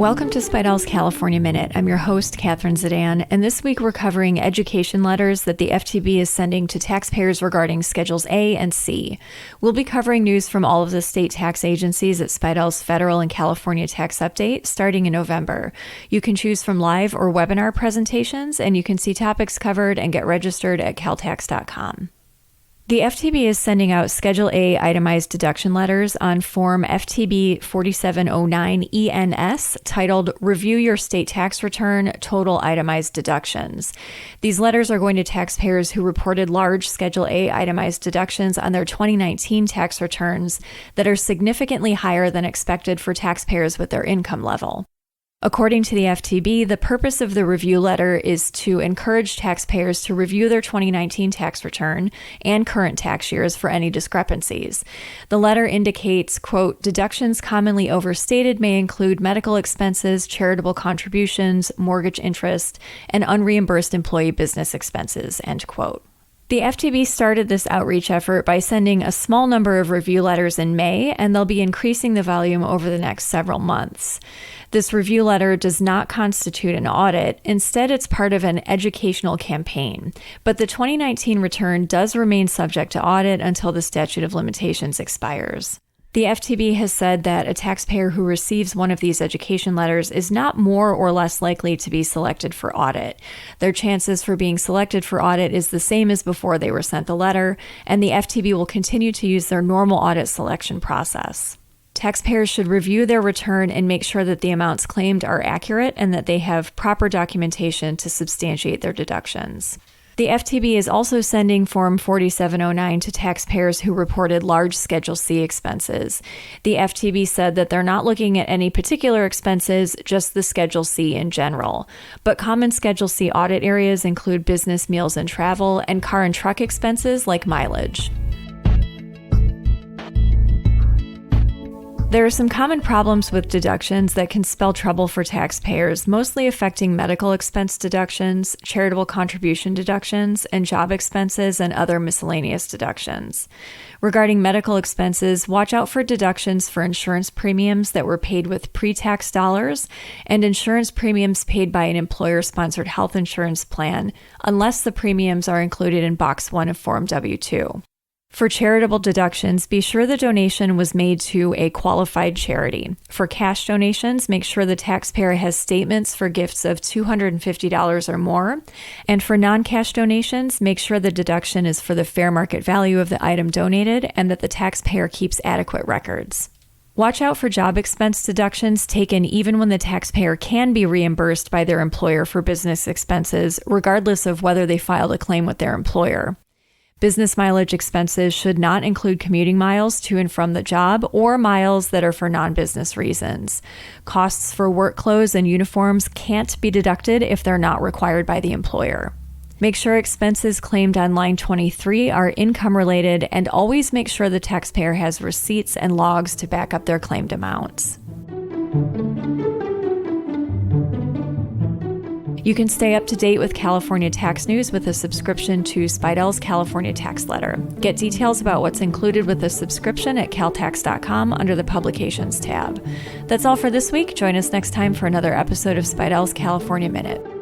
Welcome to Spidell's California Minute. I'm your host, Catherine Zidane, and this week we're covering education letters that the FTB is sending to taxpayers regarding Schedules A and C. We'll be covering news from all of the state tax agencies at Spidell's Federal and California Tax Update starting in November. You can choose from live or webinar presentations, and you can see topics covered and get registered at caltax.com. The FTB is sending out Schedule A itemized deduction letters on Form FTB 4709 ENS titled Review Your State Tax Return Total Itemized Deductions. These letters are going to taxpayers who reported large Schedule A itemized deductions on their 2019 tax returns that are significantly higher than expected for taxpayers with their income level. According to the FTB, the purpose of the review letter is to encourage taxpayers to review their 2019 tax return and current tax years for any discrepancies. The letter indicates, quote, deductions commonly overstated may include medical expenses, charitable contributions, mortgage interest, and unreimbursed employee business expenses, end quote. The FTB started this outreach effort by sending a small number of review letters in May, and they'll be increasing the volume over the next several months. This review letter does not constitute an audit. Instead, it's part of an educational campaign. But the 2019 return does remain subject to audit until the statute of limitations expires. The FTB has said that a taxpayer who receives one of these education letters is not more or less likely to be selected for audit. Their chances for being selected for audit is the same as before they were sent the letter, and the FTB will continue to use their normal audit selection process. Taxpayers should review their return and make sure that the amounts claimed are accurate and that they have proper documentation to substantiate their deductions. The FTB is also sending Form 4709 to taxpayers who reported large Schedule C expenses. The FTB said that they're not looking at any particular expenses, just the Schedule C in general. But common Schedule C audit areas include business meals and travel, and car and truck expenses like mileage. There are some common problems with deductions that can spell trouble for taxpayers, mostly affecting medical expense deductions, charitable contribution deductions, and job expenses and other miscellaneous deductions. Regarding medical expenses, watch out for deductions for insurance premiums that were paid with pre-tax dollars and insurance premiums paid by an employer-sponsored health insurance plan, unless the premiums are included in Box 1 of Form W-2. For charitable deductions, be sure the donation was made to a qualified charity. For cash donations, make sure the taxpayer has statements for gifts of $250 or more. And for non-cash donations, make sure the deduction is for the fair market value of the item donated and that the taxpayer keeps adequate records. Watch out for job expense deductions taken even when the taxpayer can be reimbursed by their employer for business expenses, regardless of whether they filed a claim with their employer. Business mileage expenses should not include commuting miles to and from the job or miles that are for non-business reasons. Costs for work clothes and uniforms can't be deducted if they're not required by the employer. Make sure expenses claimed on line 23 are income related, and always make sure the taxpayer has receipts and logs to back up their claimed amounts. You can stay up to date with California tax news with a subscription to Spidell's California Tax Letter. Get details about what's included with the subscription at caltax.com under the Publications tab. That's all for this week. Join us next time for another episode of Spidell's California Minute.